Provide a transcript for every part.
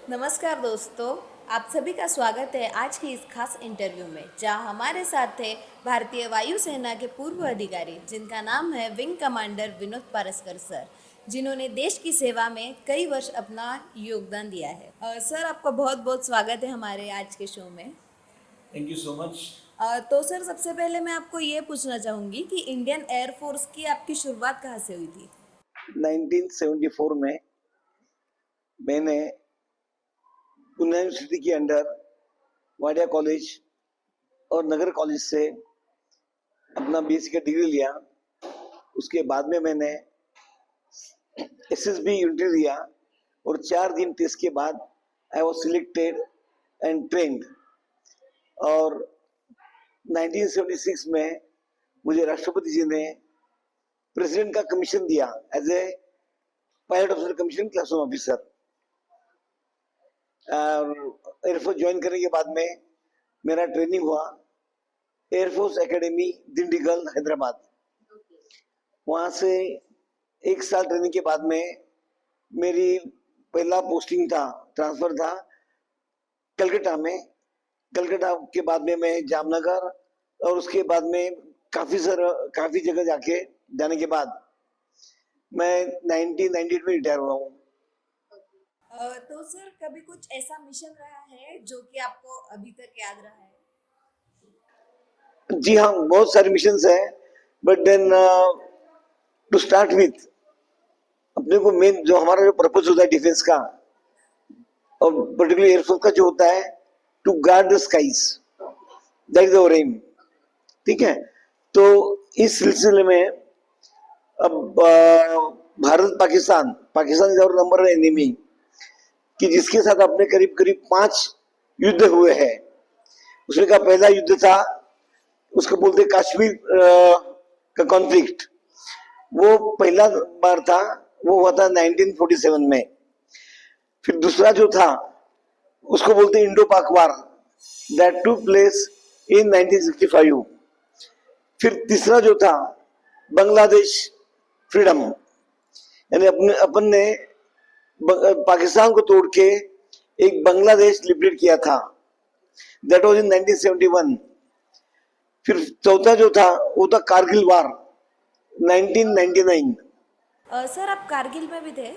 नमस्कार दोस्तों, आप सभी का स्वागत है आज की इस खास इंटरव्यू में जहां हमारे साथ थे भारतीय वायुसेना के पूर्व अधिकारी जिनका नाम है wing commander Vinod Paraskar sir, जिन्होंने देश की सेवा में कई वर्ष अपना योगदान दिया है। सर, आपका बहुत बहुत स्वागत है हमारे आज के शो में। Thank you so much. तो सर, सबसे पहले मैं आपको ये पूछना चाहूँगी कि इंडियन एयरफोर्स की आपकी शुरुआत कहाँ से हुई थी? 1974 में मैंने पुणे यूनिवर्सिटी के अंडर वाडिया कॉलेज और नगर कॉलेज से अपना बीएससी का डिग्री लिया। उसके बाद में मैंने एसएसबी यूनिट दिया और 4 दिन टेस्ट के बाद I was selected and trained. और 1976 में मुझे राष्ट्रपति जी ने प्रेसिडेंट का कमीशन दिया as a pilot officer commission class one officer. Air force join करने के बाद में मेरा ट्रेनिंग हुआ एयरफोर्स एकेडमी दिंडीगल हैदराबाद। वहां से 1 साल ट्रेनिंग के बाद में मेरी पहला पोस्टिंग था, ट्रांसफर था कलकत्ता में। कलकत्ता के बाद में मैं जामनगर और उसके बाद में काफी जगह जाने के बाद मैं 1998 में रिटायर हुआ हूँ। तो सर, कभी कुछ ऐसा मिशन रहा है जो कि आपको अभी तक याद रहा है? जी हाँ, बहुत सारे मिशन हैं, but then to start with अपने को मेन जो हमारा जो पर्पस होता है डिफेंस का और पर्टिकुलर एयरफोर्स का जो होता है to guard the skies, that is our aim. ठीक है, तो इस सिलसिले में अब Bharat Pakistan Pakistan is our number enemy कि जिसके साथ अपने करीब करीब 5 युद्ध हुए हैं। उसमें का पहला युद्ध था, उसको बोलते कश्मीर का कॉन्फ्लिक्ट। वो पहला बार था, वो हुआ था 1947 में। फिर दूसरा जो था उसको बोलते Indo Pak war, that took place in 1965। फिर तीसरा जो था बांग्लादेश फ्रीडम, यानी अपने अपन ने पाकिस्तान को तोड़ के एक बांग्लादेश लिबरेट किया था, दैट वाज इन 1971। फिर चौथा जो था वो था कारगिल वार 1999। सर, आप कारगिल में भी थे?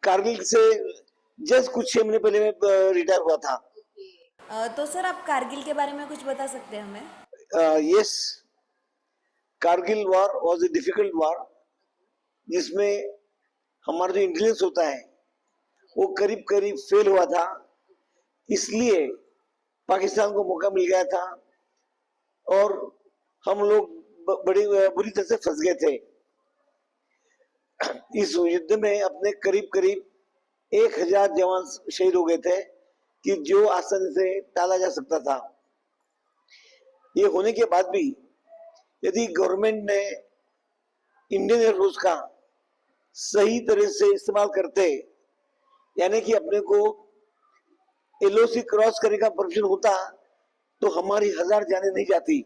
कारगिल से जस्ट कुछ 6 महीने पहले मैं रिटायर हुआ था। तो सर, आप कारगिल के बारे में कुछ बता सकते हैं हमें? Yes, Kargil war was a difficult war जिसमें हमारा जो इंटेलिजेंस होता है वो करीब करीब फेल हुआ था। इसलिए पाकिस्तान को मौका मिल गया था और हम लोग बड़ी बुरी तरह से फंस गए थे। इस युद्ध में अपने करीब करीब 1000 जवान शहीद हो गए थे कि जो आसानी से टाला जा सकता था। ये होने के बाद भी यदि गवर्नमेंट ने इंडियन एयरफोर्स का सही तरह से इस्तेमाल करते, यानी कि अपने को एलओसी क्रॉस करने का परमिशन होता, तो हमारी 1000 जाने नहीं जाती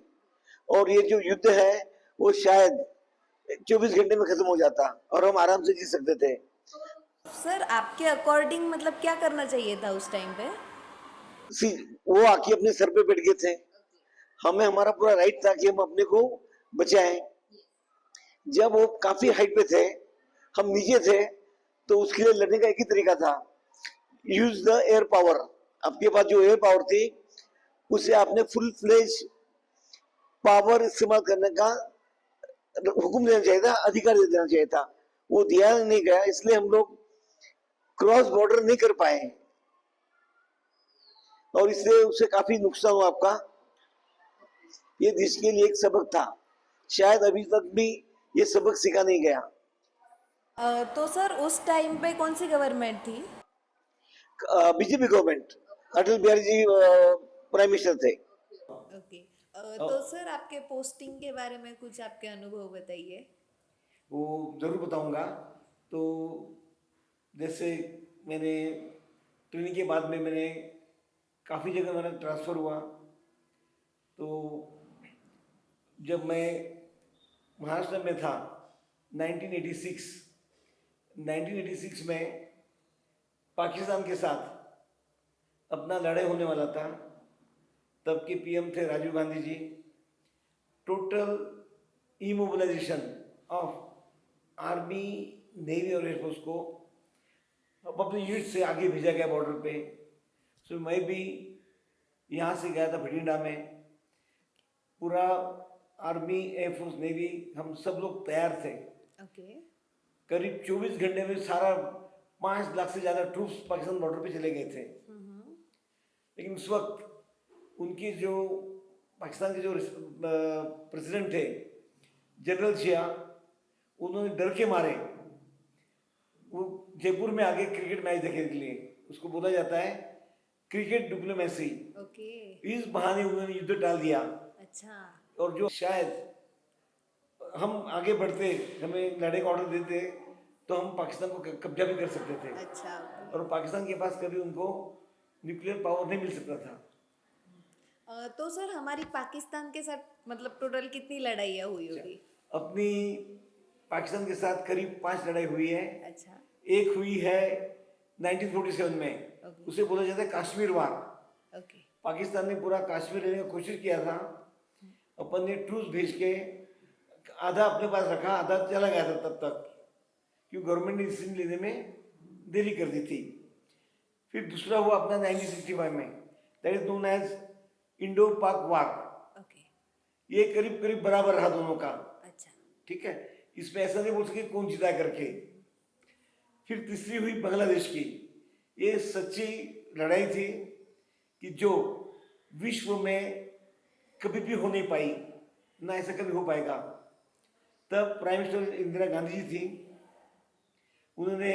और ये जो युद्ध है वो शायद 24 घंटे में खत्म हो जाता और हम आराम से जी सकते थे। सर, आपके अकॉर्डिंग मतलब क्या करना चाहिए था उस टाइम पे? सी, वो आके अपने सर पे बैठ गए थे। हमें हमारा पूरा राइट था कि हम अपने को बचाएं। जब वो काफी हाइट पे थे, हम नीचे थे, तो उसके लिए लड़ने का एक ही तरीका था, यूज द एयर पावर। आपके पास जो एयर पावर थी उसे आपने फुल फ्लेज पावर इस्तेमाल करने का हुक्म देना चाहिए था, अधिकार दे देना चाहिए था। वो दिया नहीं गया, इसलिए हम लोग क्रॉस बॉर्डर नहीं कर पाए और इसलिए उससे काफी नुकसान हुआ आपका। ये देश के लिए एक सबक था, शायद अभी तक भी ये सबक सीखा नहीं गया। तो सर, उस टाइम पे कौन सी गवर्नमेंट थी? BJP government, Atal Bihari ji prime minister थे। ओके। तो सर, आपके पोस्टिंग के बारे में कुछ आपके अनुभव बताइए। वो जरूर बताऊंगा। तो जैसे मैंने ट्रेनिंग के बाद में मैंने काफ़ी जगह मेरा ट्रांसफ़र हुआ। तो जब मैं महाराष्ट्र में था 1986 में पाकिस्तान के साथ अपना लड़ाई होने वाला था, तब के पीएम थे Rajiv Gandhi ji. Total immobilisation of army, navy और एयरफोर्स को अब अपने यूनिट से आगे भेजा गया बॉर्डर पे। सो मैं भी यहाँ से गया था भटिंडा में। पूरा आर्मी, एयरफोर्स, नेवी, हम सब लोग तैयार थे। ओके। करीब 24 घंटे में सारा 5 लाख से ज़्यादा ट्रूप्स पाकिस्तान बॉर्डर पे चले गए थे। लेकिन उस वक्त उनके जो पाकिस्तान के जो प्रेसिडेंट थे जनरल जिया, उन्होंने डर के मारे वो जयपुर में आगे क्रिकेट मैच देखने के लिए, उसको बोला जाता है क्रिकेट डिप्लोमेसी, ओके। इस बहाने उन्होंने युद्ध डाल दिया। अच्छा। और जो शायद हम आगे बढ़ते, हमें लड़ाई का ऑर्डर देते, तो हम पाकिस्तान को कब्जा भी कर सकते थे। अच्छा। और पाकिस्तान के पास कभी उनको न्यूक्लियर पावर नहीं मिल सकता था। तो सर हमारी पाकिस्तान के साथ मतलब टोटल कितनी लड़ाइयाँ हुई होगी? अपनी पाकिस्तान के साथ करीब 5 लड़ाई हुई है। अच्छा। एक हुई है 1947 में, Okay. उसे बोला जाता है कश्मीर वार। ओके। पाकिस्तान ने पूरा कश्मीर लेने की कोशिश किया था। अपन ने ट्रूस भेज के आधा अपने पास रखा, आधा चला गया था तब तक, क्योंकि गवर्नमेंट ने डिसीजन लेने में देरी कर दी थी। फिर दूसरा हुआ अपना 1965 में, that is known as Indo Pak war. Okay. ये करीब करीब बराबर रहा दोनों का। अच्छा। ठीक है, इसमें ऐसा नहीं बोल सके कौन जीता करके। फिर तीसरी हुई बांग्लादेश की। ये सच्ची लड़ाई थी कि जो विश्व में कभी भी हो नहीं पाई, ना ऐसा कभी हो पाएगा। तब प्राइम मिनिस्टर इंदिरा गांधी जी थी, उन्होंने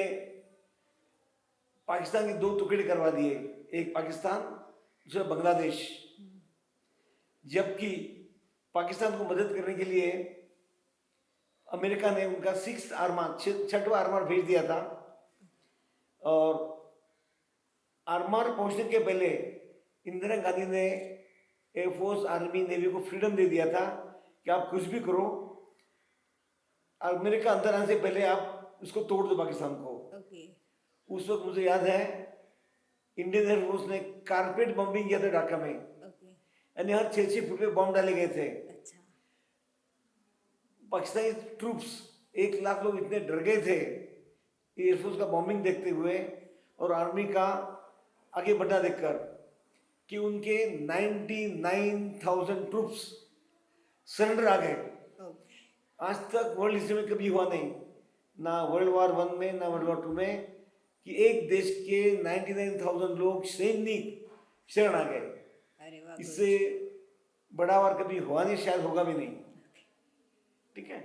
पाकिस्तान के 2 टुकड़े करवा दिए, एक पाकिस्तान, दूसरा बांग्लादेश। जबकि पाकिस्तान को मदद करने के लिए अमेरिका ने उनका 6th आर्मर, 6वां आर्मर भेज दिया था। और आर्मर पहुंचने के पहले इंदिरा गांधी ने एयरफोर्स, आर्मी, नेवी को फ्रीडम दे दिया था कि आप कुछ भी करो, अमेरिका अंदर आने से पहले आप उसको तोड़ दो पाकिस्तान को। ओके। उस वक्त मुझे याद है इंडियन एयरफोर्स ने कारपेट बम्बिंग किया था ढाका में, ओके। यानी हर 6 फुट पे बॉम्ब डाले गए थे। अच्छा। पाकिस्तानी ट्रूप्स 1 लाख लोग इतने डर गए थे एयरफोर्स का बॉम्बिंग देखते हुए और आर्मी का आगे बढ़ना देखकर, कि उनके 99,000 ट्रूप्स सरेंडर आ गए। ओके। आज तक वर्ल्ड हिस्ट्री में कभी हुआ नहीं, ना वर्ल्ड वार 1 में ना वर्ल्ड वार 2 में, कि एक देश के 99,000 लोग सैनिक शरण आ गए। अरे वाह। इससे बड़ा वार कभी हुआ नहीं, शायद होगा भी नहीं। ठीक है।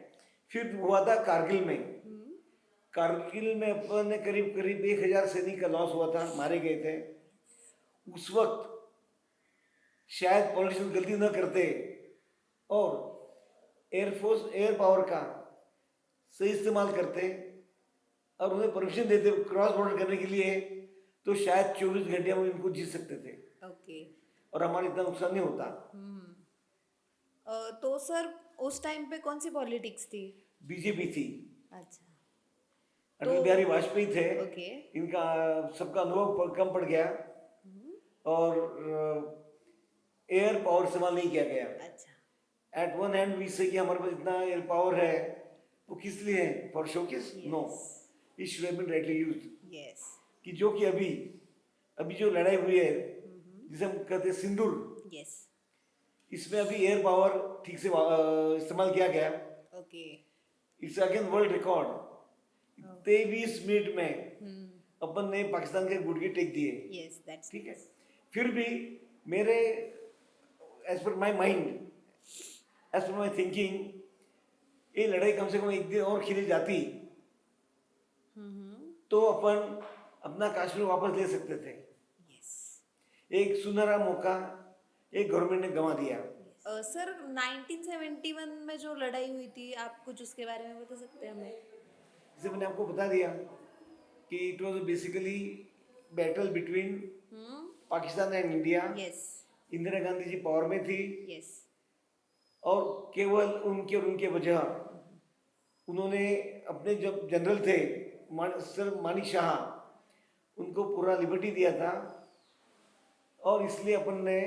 फिर हुआ था कारगिल में। कारगिल में अपन ने करीब करीब 1,000 सैनिक का लॉस हुआ था, मारे गए थे। उस वक्त शायद पॉलिटिशियन गलती न करते और एयरफोर्स, एयर पावर का सही इस्तेमाल करते और उन्हें परमिशन देते क्रॉस बॉर्डर करने के लिए, तो शायद 24 घंटे में इनको जीत सकते थे ओके। और हमारा इतना नुकसान नहीं होता। तो सर उस टाइम पे कौन सी पॉलिटिक्स थी? बीजेपी थी, अच्छा। अटल बिहारी वाजपेयी थे। ओके। इनका सबका अनुभव कम पड़ गया और एयर पावर इस्तेमाल नहीं किया गया। अच्छा। एट वन हैंड वी से कि हमारे पास इतना एयर पावर है, वो किस लिए है? For showcase? No, it should have been rightly used. Yes. कि जो कि अभी जो लड़ाई हुई है, जिसे हम कहते हैं सिंदूर, यस। इसमें अभी एयर पावर ठीक से इस्तेमाल किया गया। Okay. It's again world record. 23 minute में अपन ने पाकिस्तान के गुडगे टेक दिए। यस, दैट्स ठीक है। फिर भी मेरे as per my mind, as per my thinking, ये लड़ाई कम से कम एक दिन और खिली जाती तो अपन अपना कश्मीर वापस ले सकते थे। यस। एक सुनहरा मौका एक गवर्नमेंट ने गंवा दिया। सर 1971 में जो लड़ाई हुई थी, आप कुछ उसके बारे में बता सकते हैं हमें? जैसे मैंने आपको बता दिया कि it was basically battle between Pakistan and India. Yes. Indira Gandhi ji power में थी यस। और केवल उनके और उनके वजह उन्होंने अपने जब जनरल थे सर मानिक शाह, उनको पूरा लिबर्टी दिया था और इसलिए अपन ने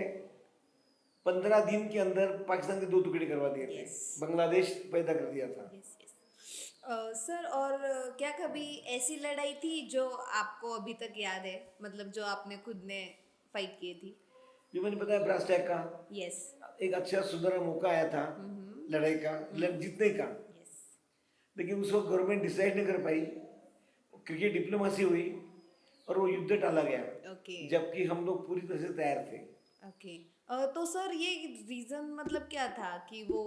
15 दिन के अंदर पाकिस्तान के 2 टुकड़े करवा दिए थे। Yes. बांग्लादेश पैदा कर दिया था। यस यस सर और क्या कभी ऐसी लड़ाई थी जो आपको अभी तक याद है, मतलब जो आपने खुद ने फाइट की थी? जो मैंने बताया ब्रास टैग का यस एक अच्छा सुनहरा मौका आया था लड़ाई का, जीतने का, यस लेकिन उस वक्त गवर्नमेंट डिसाइड नहीं कर पाई, क्रिकेट डिप्लोमेसी हुई और वो युद्ध टाला गया, ओके जबकि हम लोग पूरी तरह से तैयार थे। ओके तो सर ये रीजन मतलब क्या था कि वो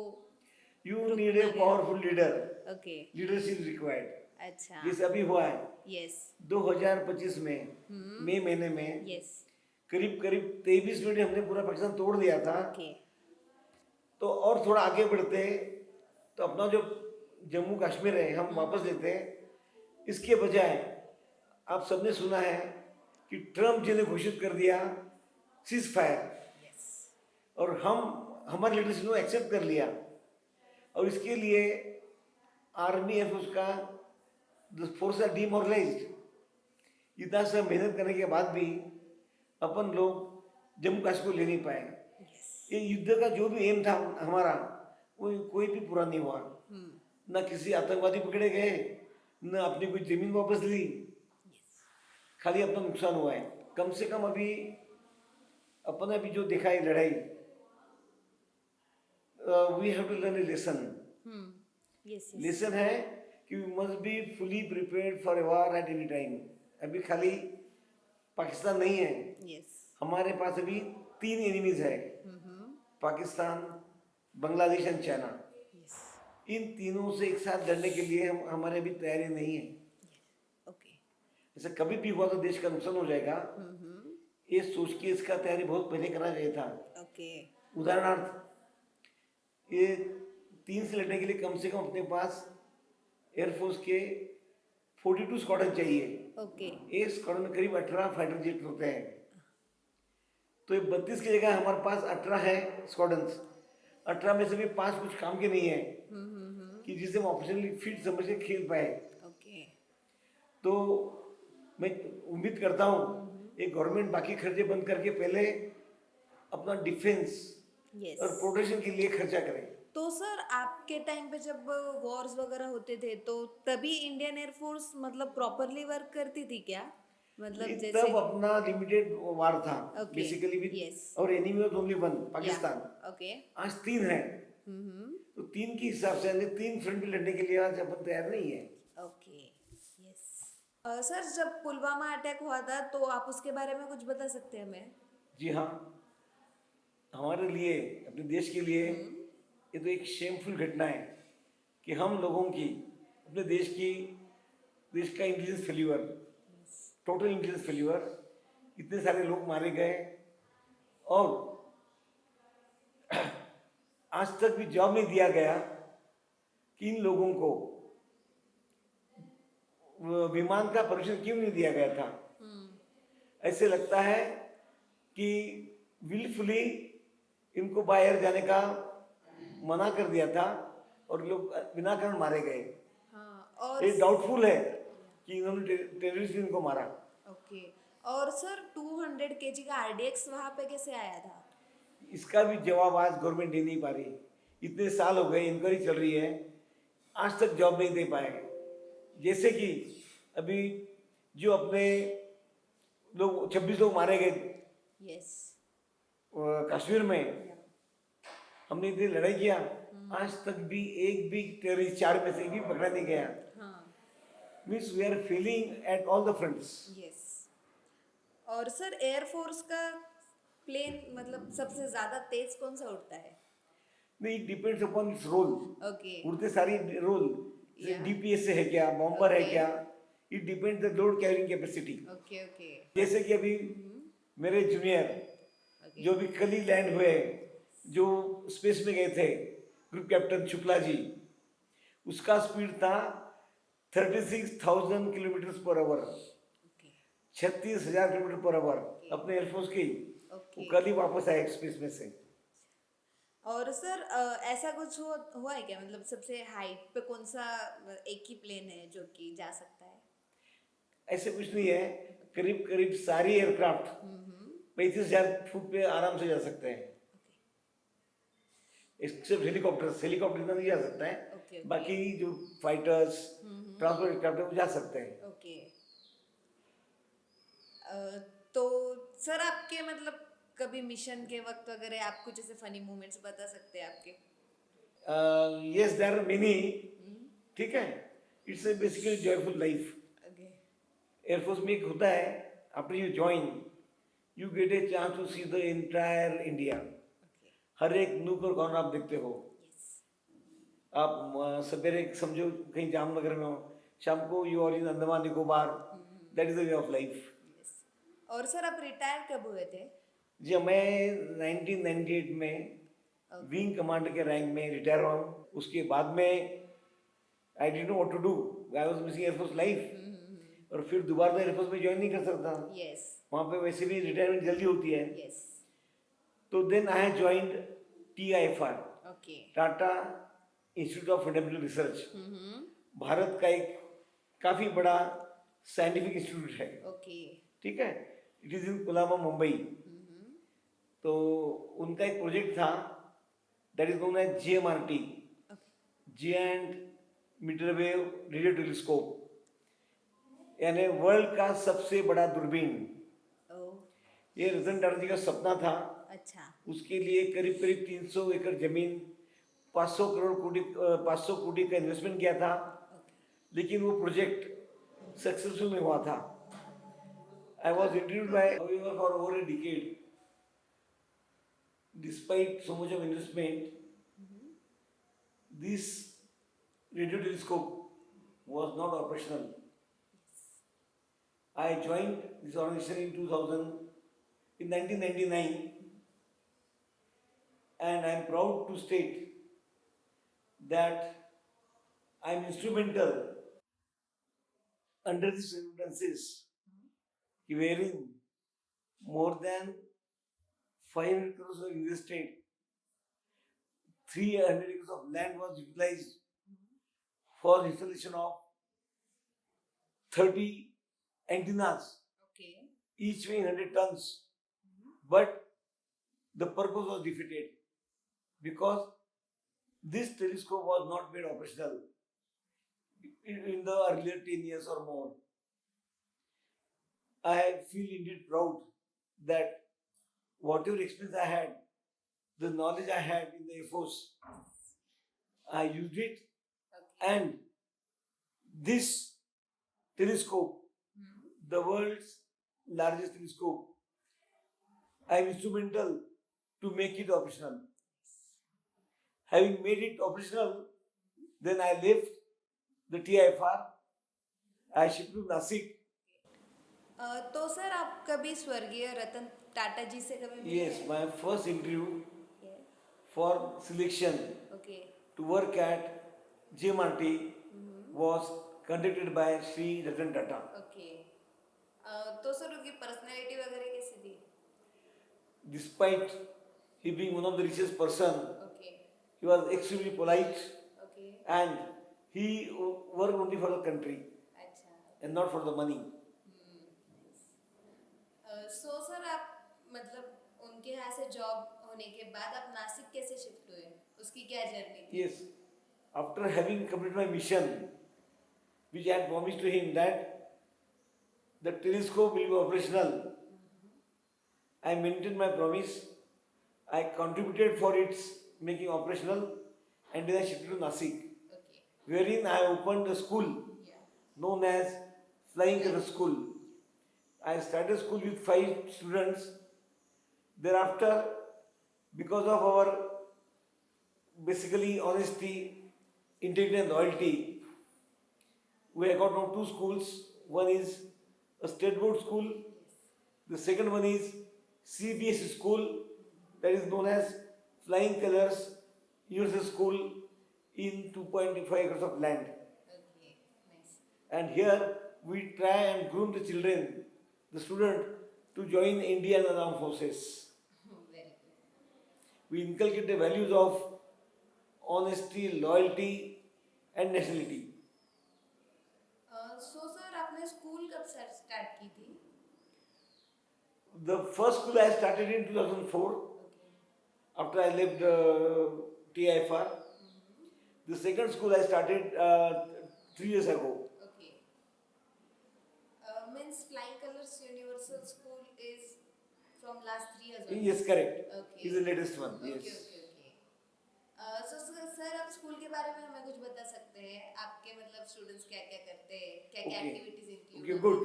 you need a powerful leader, okay leadership required. अच्छा जैसे अभी हुआ है यस 2025 में मई महीने में यस करीब करीब 23 मिनट हमने पूरा पाकिस्तान तोड़ दिया था। ओके तो और थोड़ा आगे बढ़ते तो अपना जो जम्मू कश्मीर है हम वापस लेते। इसके बजाय आप सबने सुना है कि ट्रम्प जी ने घोषित कर दिया सीज फायर, यस और हमारे लीडरशिप ने एक्सेप्ट कर लिया, और इसके लिए आर्मी एयरफोर्स का फोर्स आर डीमोरलाइज्ड। इतना सब मेहनत करने के बाद भी अपन लोग जम्मू कश्मीर को ले नहीं पाए। ये युद्ध का जो भी एम था हमारा वो कोई भी पूरा नहीं हुआ। न किसी आतंकवादी पकड़े गए, न अपनी कोई जमीन वापस ली, खाली अपना नुकसान हुआ है। कम से कम अभी अपन अभी जो देखा है लड़ाई, we have to learn a lesson. Yes lesson है कि we must be fully prepared for a war at any time. अभी खाली पाकिस्तान नहीं है, यस हमारे पास अभी 3 एनिमीज है, Pakistan, Bangladesh and China. Yes in तीनों से एक साथ लड़ने के लिए हमारे अभी तैयारी नहीं है। ओके ऐसा कभी भी हुआ तो देश का नुकसान हो जाएगा, ये सोच के इसका तैयारी बहुत पहले करना चाहिए था। ओके उदाहरणार्थ ये 3 से लड़ने के लिए कम से कम अपने पास एयरफोर्स के 42 स्क्वाड्रन चाहिए। ओके एक स्क्वाड्रन में करीब 18 फाइटर जेट होते हैं, तो ये 32 की जगह हमारे पास 18 है स्क्वाड्रन्स। 18 में से भी 5 कुछ काम के नहीं है कि जिससे हम ऑपरेशनली फिट समझ के खेल पाए। ओके तो मैं उम्मीद करता हूँ एक गवर्नमेंट बाकी खर्चे बंद करके पहले अपना डिफेंस यस और प्रोटेक्शन के लिए खर्चा करें। तो सर आपके टाइम पे जब वॉर्स वगैरह होते थे तो तभी इंडियन एयरफोर्स मतलब प्रॉपरली वर्क करती थी क्या, मतलब ये जैसे तब अपना लिमिटेड वार था Okay, बेसिकली विद, yes. और enemy was only 1 Pakistan. Okay आज 3 है, तो 3 के हिसाब से 3 फ्रंट पे लड़ने के लिए आज अपन तैयार नहीं है। ओके यस सर जब पुलवामा अटैक हुआ था तो आप उसके बारे में कुछ बता सकते हैं हमें? जी हाँ, हमारे लिए, अपने देश के लिए ये तो एक शेमफुल घटना है कि हम लोगों की, अपने देश का intelligence failure, total intelligence failure, इतने सारे लोग मारे गए और आज तक भी जवाब नहीं दिया गया कि इन लोगों को विमान का परीक्षण क्यों नहीं दिया गया था। ऐसे लगता है कि विलफुली इनको बाहर जाने का मना कर दिया था और लोग बिना कारण मारे गए। हाँ और ये डाउटफुल है कि इन्होंने टेररिस्ट इनको मारा। ओके और सर 200 केजी का आरडीएक्स वहाँ पे कैसे आया था? इसका भी जवाब आज गवर्नमेंट दे नहीं पा रही। इतने साल हो गए, इंक्वायरी चल रही है, आज तक जवाब नहीं दे पाए। जैसे कि अभी जो अपने लोग 26 लोग मारे गए यस कश्मीर में, हमने इतनी लड़ाई किया, आज तक भी एक भी टेररिस्ट 4 में से एक भी पकड़ा नहीं गया। हाँ means we are failing at all the fronts. Yes और सर एयरफोर्स का प्लेन मतलब सबसे ज्यादा तेज कौन सा उड़ता है? नहीं, depends upon its role. Okay उड़ते सारी रोल Yeah. डीपीएस से है क्या, बॉम्बर है Okay. क्या, it depends the load carrying capacity. Okay okay जैसे कि अभी मेरे जूनियर ओके जो भी कल ही लैंड हुए, जो स्पेस में गए थे, ग्रुप कैप्टन शुक्ला जी, उसका स्पीड था 36,000 kilometre per hour, okay 36,000 kilometre per hour अपने एयरफोर्स की। ओके वो कल ही वापस आए स्पेस में से। और सर ऐसा कुछ हुआ है क्या, मतलब सबसे हाइट पे कौन सा एक ही प्लेन है जो कि जा सकता है? ऐसे कुछ नहीं है, करीब करीब सारी एयरक्राफ्ट 35,000 फुट पे आराम से जा सकते हैं, एक्सेप्ट हेलीकॉप्टर। हेलीकॉप्टर इतना नहीं जा सकता है, ओके, बाकी जो फाइटर्स ट्रांसपोर्ट एयरक्राफ्ट वो जा सकते हैं। ओके। तो सर आपके मतलब कभी मिशन के वक्त वगैरह आप कुछ ऐसे फनी मोमेंट्स बता सकते हैं आपके? Yes, there are many. ठीक है, it's a basically joyful life. Okay, air force में एक होता है, after you join you get a chance to see the entire India. Okay, हर एक नूक और कॉर्नर आप देखते हो। यस, आप सवेरे समझो कहीं जामनगर में हो, शाम को you are in Andaman Nicobar. That is the way of life. Yes. और सर आप रिटायर कब हुए थे? जी, मैं 1998 में विंग कमांडर के रैंक में रिटायर हुआ हूँ। उसके बाद में I didn't know what to do, I was missing air force life. और फिर दोबारा तो एयरफोर्स में ज्वाइन नहीं कर सकता, यस, वहाँ पे वैसे भी रिटायरमेंट जल्दी होती है। यस, तो then I joined TIFR, okay, Tata institute of fundamental research. Bharat का एक काफ़ी बड़ा साइंटिफिक इंस्टीट्यूट है। ओके, ठीक है, it is in Colaba, Mumbai. तो उनका एक प्रोजेक्ट था, that is known as GMRT, giant metrewave radio telescope, यानी वर्ल्ड का सबसे बड़ा दूरबीन। ओ, ये रतन टाटा जी का सपना था। अच्छा, उसके लिए करीब करीब 300 एकड़ जमीन, 500 कोटि का इन्वेस्टमेंट किया था, लेकिन वो प्रोजेक्ट सक्सेसफुल नहीं हुआ था। I was interviewed bye for over a decade. Despite so much of investment, this radio telescope was not operational. I joined this organization in 1999, and I am proud to state that I am instrumental under these circumstances, wherein more than 500 crores were invested, 300 acres of land was utilized for installation of 30 antennas, okay, each weighing 100 tons. But the purpose was defeated because this telescope was not made operational in the earlier 10 years or more. I feel indeed proud that whatever experience I had, the knowledge I had in the Air Force, I used it, and this telescope, the world's largest telescope, I am instrumental to make it operational. Having made it operational, then I left the TIFR, I shifted to Nasik. तो sir आप कभी स्वर्गीय रतन टाटा जी से कभी मिले Yes, हैं? my first interview Yeah. for selection okay, to work at GMRT was conducted by Sri Ratan Tata. Okay. तो sir उनकी पर्सनैलिटी वगैरह कैसी थी? Despite he being one of the richest person, okay, he was extremely polite, okay, and he worked only for the country अच्छा। and not for the money. So sir आप मतलब उनके यहाँ से जॉब होने के बाद आप नासिक कैसे शिफ्ट हुए? उसकी क्या जर्नी थी? Yes, after having completed my mission, which I had promised to him that the telescope will be operational, I maintained my promise. I contributed for its making operational, and then I shifted to Nasik, okay, wherein I opened a school या, known as Flying Color School. I started school with 5 students. Thereafter, because of our basically honesty, integrity, and loyalty, we have got now 2 schools. One is a state board school. The second one is CBSE school, that is known as Flying Colors Universal School in 2.5 acres of land. Okay, nice, And here we try and groom the children, the student, to join Indian Armed Forces. Very good. We inculcate the values of honesty, loyalty, and nationality. So sir आपने school कब start की थी? The first school I started in 2004 Okay. after I left TIFR. The second school I started 3 years ago. Okay. Means Flying Colors Universal School is from last 3 years only. Yes, correct. Okay. He's the latest one. Okay, Yes. okay, okay. So sir आप school के बारे में हमें कुछ बता सकते हैं आपके मतलब स्टूडेंट्स क्या क्या करते हैं क्या क्या Okay. Activities include Okay, good.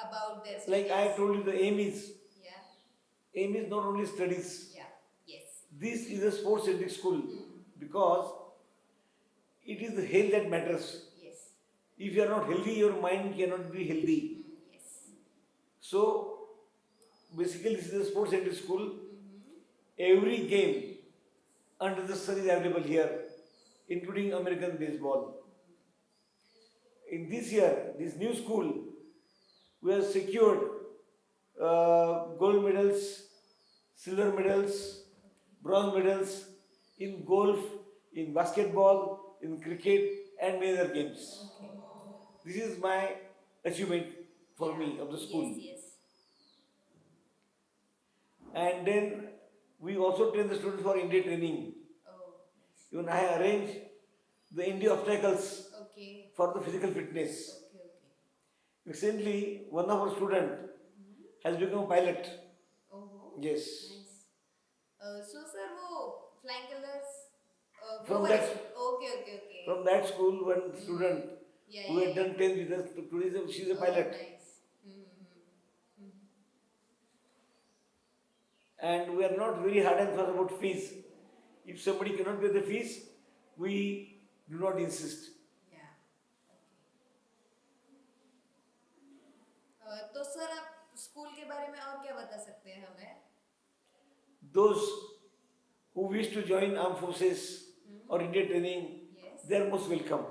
About their Like I told you, the या aim is not only studies. या yes This is a sports-centric school because it is the health that matters. Yes If you are not healthy, your mind cannot be healthy. Yes So, basically, this is a sports-centric school. Every game under the sun is available here, including American baseball. In this year, this new school, we have secured gold medals, silver medals, bronze medals in golf, in basketball, in cricket, and many other games. This is my achievement for me of the school. Yes And then we also train the students for India training. Oh Even I arrange the India obstacles okay for the physical fitness. Okay okay Recently, one of our student has become a pilot. ओहो Yes. Nice so sir वो flying colours From that- okay okay okay From that school, one student Yeah, who yeah, had done 10 with us, today she is a pilot. Nice And we are not very hard and fast about fees. If somebody cannot pay the fees, we do not insist. या तो sir आप school के बारे में और क्या बता सकते हैं हमें Those who wish to join armed forces or India training, Yes. they are most welcome.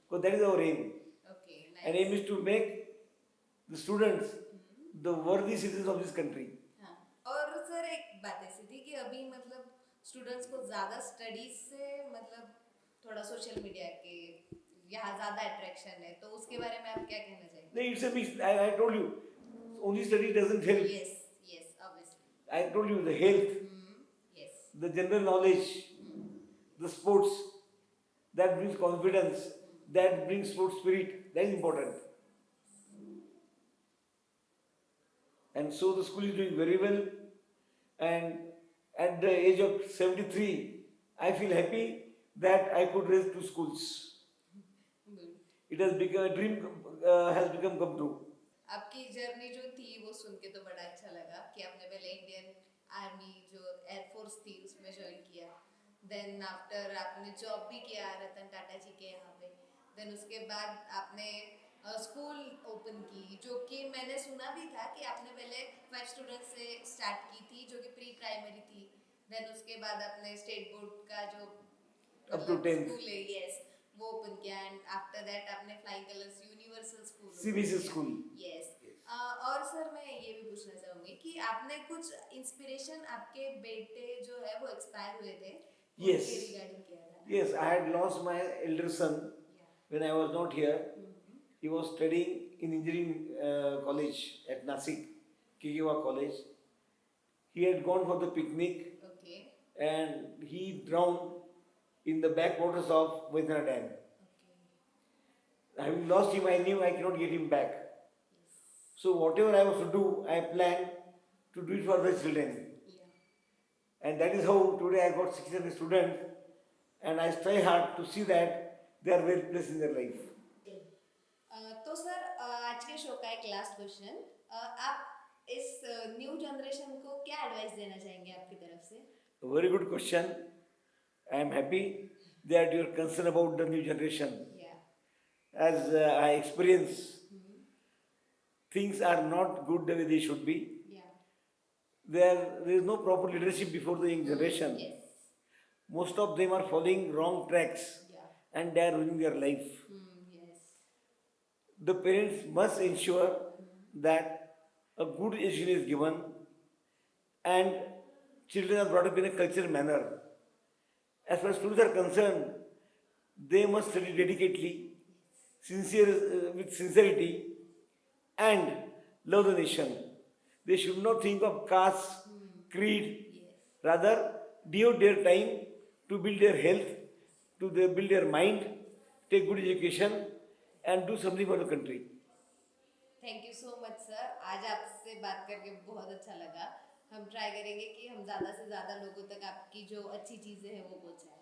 Because that is our aim. Okay And aim is to make the students the worthy citizens of this country. हाँ और sir एक बात ऐसी थी कि अभी मतलब students को ज़्यादा स्टडीज से मतलब थोड़ा सोशल मीडिया के यहाँ ज़्यादा अट्रैक्शन है तो उसके बारे में आप क्या कहना चाहेंगे No, it's a mix. I told you, only study doesn't help. Yes yes obviously I told you the health, yes the general knowledge, the sports, that brings confidence, that brings sports spirit. That is important. And so the school is doing very well. And at the age of 73, I feel happy that I could raise 2 schools. Good It has become a dream has become come true. आपकी journey जो थी वो सुन के तो बड़ा अच्छा लगा कि आपने पहले इंडियन आर्मी जो एयरफोर्स थी उसमें ज्वाइन किया देन आफ्टर आपने जॉब भी किया रतन टाटा जी के यहाँ पे देन उसके बाद आपने स्कूल ओपन की जो कि मैंने सुना भी था कि आपने पहले 5 स्टूडेंट्स से स्टार्ट की थी जो कि प्री प्राइमरी थी देन उसके बाद आपने स्टेट बोर्ड का जो Up to 10th. स्कूल है यस वो ओपन किया एंड आफ्टर दैट आपने flying colours universal school CBSE school. Yes और सर मैं ये भी पूछना चाहूंगी कि आपने कुछ इंस्पिरेशन आपके बेटे जो है वो एक्सपायर हुए थे Yes. उनके रिगार्डिंग किया था ना? Yes, I had lost my elder son Yeah. when I was not here. He was studying in engineering college at Nasik, Kigiwa College. He had gone for the picnic Okay. and he drowned in the backwaters of Vaidyanatha Dam. Okay. Having lost him, I knew I cannot get him back. So whatever I was to do, I planned to do it for the children. Yeah. And that is how today I got 600 students and I try hard to see that they are well placed in their life. तो sir आज के show का एक last question आप इस new generation को क्या advice देना चाहेंगे आपकी तरफ से A very good question. I am happy that you are concerned about the new generation. या As I experience, things are not good the way they should be. या There is no proper leadership before the young generation. Yes Most of them are following wrong tracks या and they are ruining their life. Yes The parents must ensure that a good education is given and children are brought up in a cultural manner. As far as students are concerned, they must study dedicatedly, with sincerity, and love the nation. They should not think of caste, creed. Rather, devote their time to build their health, build their mind, take good education, and do something for the country. Thank you so much sir, आज आपसे बात करके बहुत अच्छा लगा। हम try करेंगे कि हम ज़्यादा से ज़्यादा लोगों तक आपकी जो अच्छी चीज़ें हैं वो पहुँचाएं।